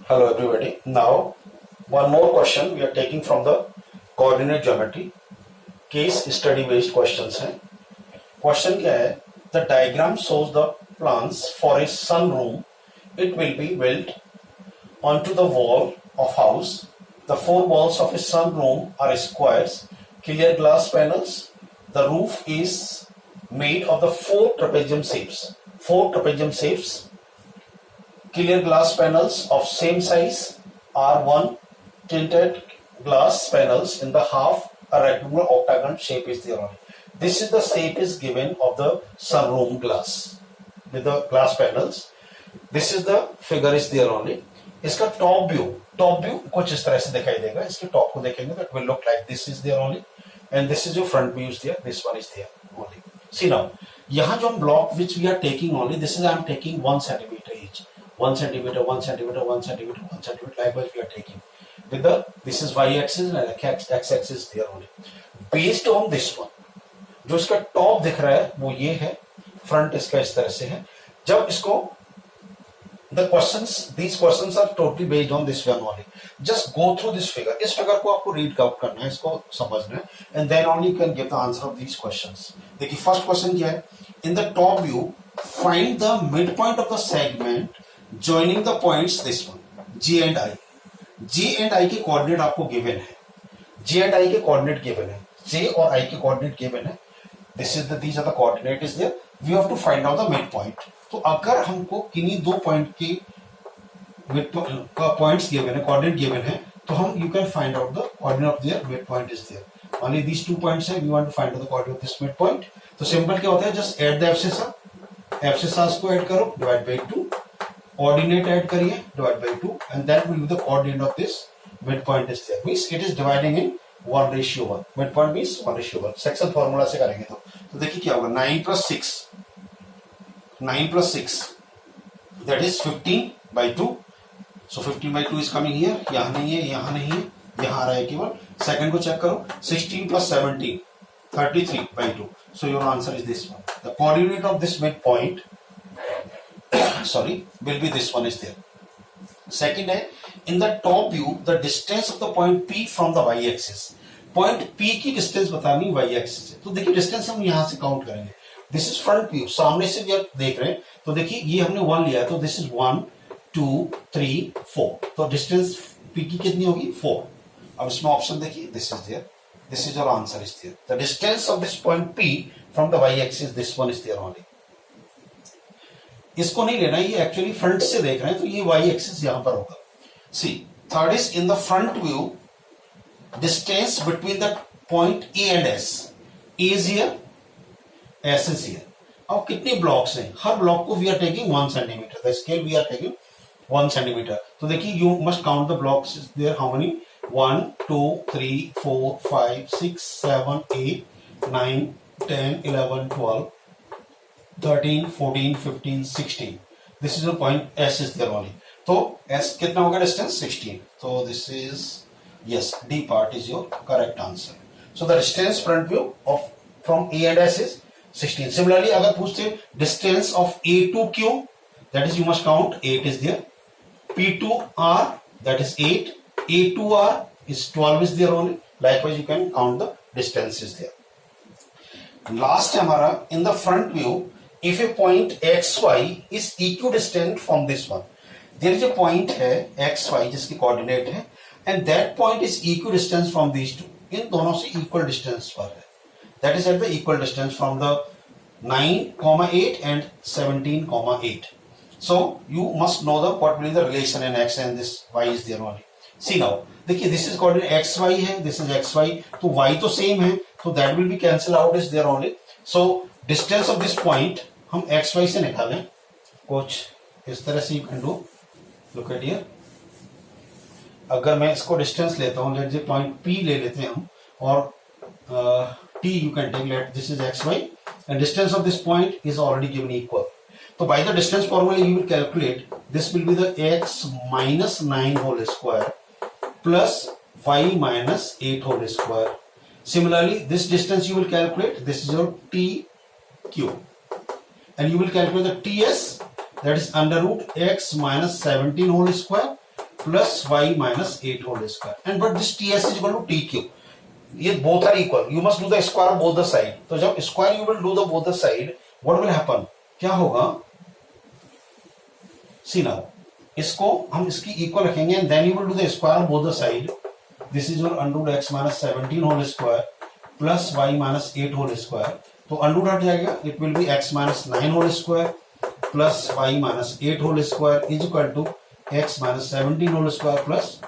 Hello everybody. Now one more question we are taking from the coordinate geometry. Case study based questions हैं. Question क्या है? The diagram shows the plans for a sun room. It will be built onto the wall of house. The four walls of a sun room are squares, clear glass panels. The roof is made of the four trapezium shapes. Four trapezium shapes. Clear glass panels of same size are one tinted glass panels in the half a rectangular octagon shape is there only. This is the shape is given of the sunroom glass with the glass panels. This is the figure is there only. इसका top view कुछ इस तरह से दिखाई देगा. इसके top को देखेंगे तो it will look like this is there only and this is your front view is there. This one is there only. See now, यहाँ जो हम block which we are taking only, this is I am taking 1 centimeter each. 1 centimeter, 1 centimeter, 1 centimeter, 1 centimeter. Likewise, we are taking with the this is y axis and x axis there only. Based on this one, जो इसका top दिख रहा है वो ये है, front इसका इस तरह से है. जब इसको the these questions are totally based on this one only. Just go through this figure. इस फिगर को आपको रीड आउट करना है, इसको समझना है, and then only you can give the answer of these questions. देखिए फर्स्ट क्वेश्चन क्या है? In the top view, find the midpoint of the segment joining the points this one, G and I. G and I के coordinate आपको given है. G and I के coordinate given है. J और I के coordinate given है. These are the coordinate is there. We have to find out the midpoint. तो अगर हमको किन्हीं दो पॉइंट के पॉइंट्स गिवन है, कोऑर्डिनेट गिवन है, तो हम you can find out the coordinate of their mid point is there. Only these two points है. We want to find out the coordinate of this mid point. तो simple क्या होता है? Just add the abscissa को add करो, divide by 2. Coordinate add करिए, divide by 2 and that will be the coordinate of this mid point is there. Means it is dividing in 1:1. Mid point means 1:1. Section formula से करेंगे तो देखिए क्या होगा. 9 plus 6 that is 15/2. So 15/2 is coming here. यहाँ नहीं है, यहाँ नहीं है, यहाँ आ रहा है केवल. सेकंड को चेक करो. 16 plus 17 33/2. So your answer is this one. The coordinate of this midpoint will be this one is there. Second है, in the top view the distance of the point P from the y axis. Point P की distance बतानी y axis है. तो देखिए distance हम यहां से count करेंगे. दिस इज फ्रंट व्यू, सामने से भी आप देख रहे हैं तो देखिए ये हमने 1 लिया है तो दिस इज 1 2 3 4. तो डिस्टेंस P की कितनी होगी? 4. अब इसमें ऑप्शन देखिए, this is there. This is your answer is there. The distance of this point P from the y axis, this one is there only. इसको नहीं लेना, ये एक्चुअली फ्रंट से देख रहे हैं तो ये y एक्सिस यहां पर होगा. See third is in the front view distance between the point A and S. A is here, S is here. अब कितने ब्लॉक्स हैं? हर ब्लॉक को we are taking 1 centimeter. The scale we are taking 1 centimeter. तो देखिए you must count the blocks there. How many? 1 2 3 4 5 6 7 8 9 10 11 12 13 14 15 16. This is the point S is there only. तो S कितना होगा distance? 16. तो this is yes, D part is your correct answer. So the distance front view of from A and S is 16. Similarly, अगर पूछते distance of A to Q, that is you must count 8 is there. P to R, that is 8. A to R is 12 is there only. Likewise, you can count the distances there. Last हमारा in the front view, if a point XY is equidistant from this one, there is a point है XY जिसकी coordinate है. And that point is equidistant from these two. इन दोनों से equal distance पर है. That is at the equal distance from the 9,8 and 17,8. So you must know the what will be the relation in x and this y is there only. See now, देखिए this is coordinate xy है, this is xy, तो y तो same है, तो that will be cancel out is there only. So distance of this point हम xy से निकालें कुछ इस तरह से you can do. Look at here. अगर मैं इसको डिस्टेंस लेता हूं, लेट से पॉइंट P ले लेते हैं हम, और T you can take, let this is XY and distance of this point is already given equal. तो by the distance formula you will calculate this will be the x minus 9 whole square plus y minus 8 whole square. Similarly, this distance you will calculate, this is your TQ, and you will calculate the TS, that is under root x minus 17 whole square plus y minus 8 whole square, and but this ts is equal to tq. ये both are equal, you must do the square of both the side. तो जब square you will do the both the side, what will happen, क्या होगा, see now, इसको हम इसकी equal रखेंगे and then you will do the square of both the side. This is your under root x minus 17 whole square plus y minus 8 whole square. तो under root हट जाएगा, it will be x minus 9 whole square plus y minus 8 whole square is equal to x minus 17 whole square plus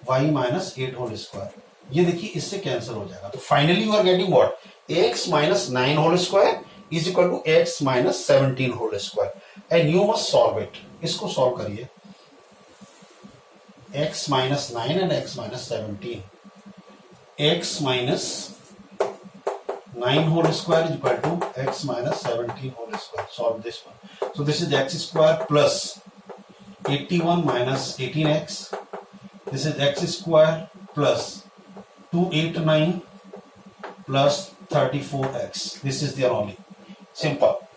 y minus 8 whole square. ये देखिए इससे cancel हो जाएगा. तो finally you are getting what, x minus 9 whole square is equal to x minus 17 whole square and you must solve it. इसको solve करिए. x minus 9 and x minus 17. x minus 9 whole square is equal to x minus 17 whole square. Solve this one. So this is x square plus 81 minus 18x. This is x square plus 289 plus 34x. This is there only. Simple.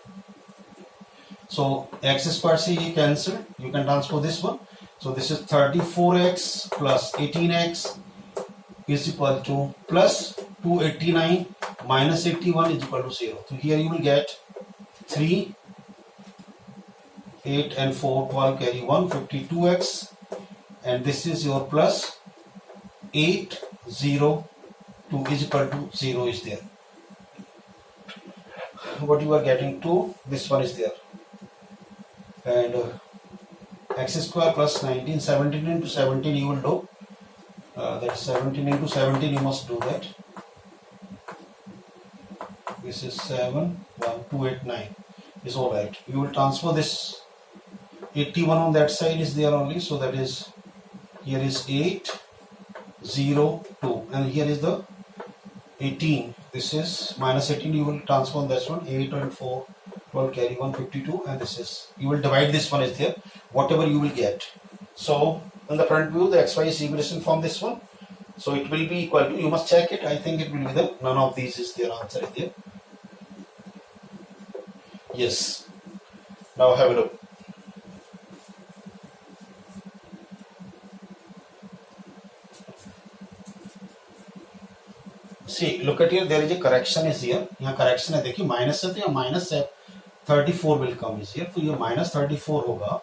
So x square से ये cancel. You can transpose this one. So this is 34x plus 18x is equal to plus 289 minus 81 is equal to 0. So here you will get 3, 8 and 4, 12 carry 1, 52x, and this is your plus 8, 0, 2 is equal to 0 is there. What you are getting 2, this one is there. And x square plus 19, 17 into 17 you will do. That's 17 into 17 you must do that. This is 7, 1, 2, 8, 9 is alright. You will transfer this 81 on that side is there only, so that is, here is 8, 0, 2 and here is the 18. This is minus 18, you will transfer on this one, 8 and 4, 12 carry 1, 52 and this is, you will divide this one is there, whatever you will get. So in the front view the xy is equation from this one, so it will be equal to, you must check it, I think it will be the, none of these is their answer is there. Yes. Now have a look. See, look at here, there is a correction is here. यहाँ correction है, देखिए minus है तो यहाँ minus 34 will come is here. तो ये minus 34 होगा.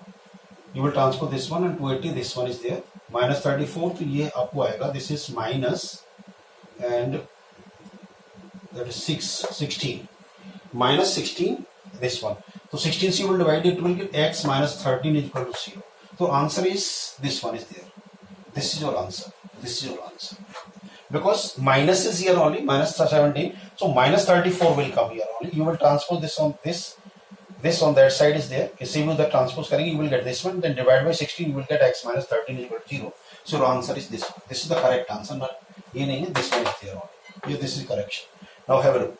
You will transfer this one and 280. This one is there. Minus 34 तो ये आपको आएगा. This is minus and that is 16. Minus 16. This one. So 16 you will divide it, will get x minus 13 is equal to 0. So answer is this one is there. This is your answer. This is your answer. Because minus is here only, minus 17. So minus 34 will come here only. You will transpose this on this. This on that side is there. If you the transpose करेंगे, you will get this one. Then divide by 16, you will get x minus 13 is equal to 0. So your answer is this one. This is the correct answer. But ये नहीं है. This one is there only. This is correction. Now have a look.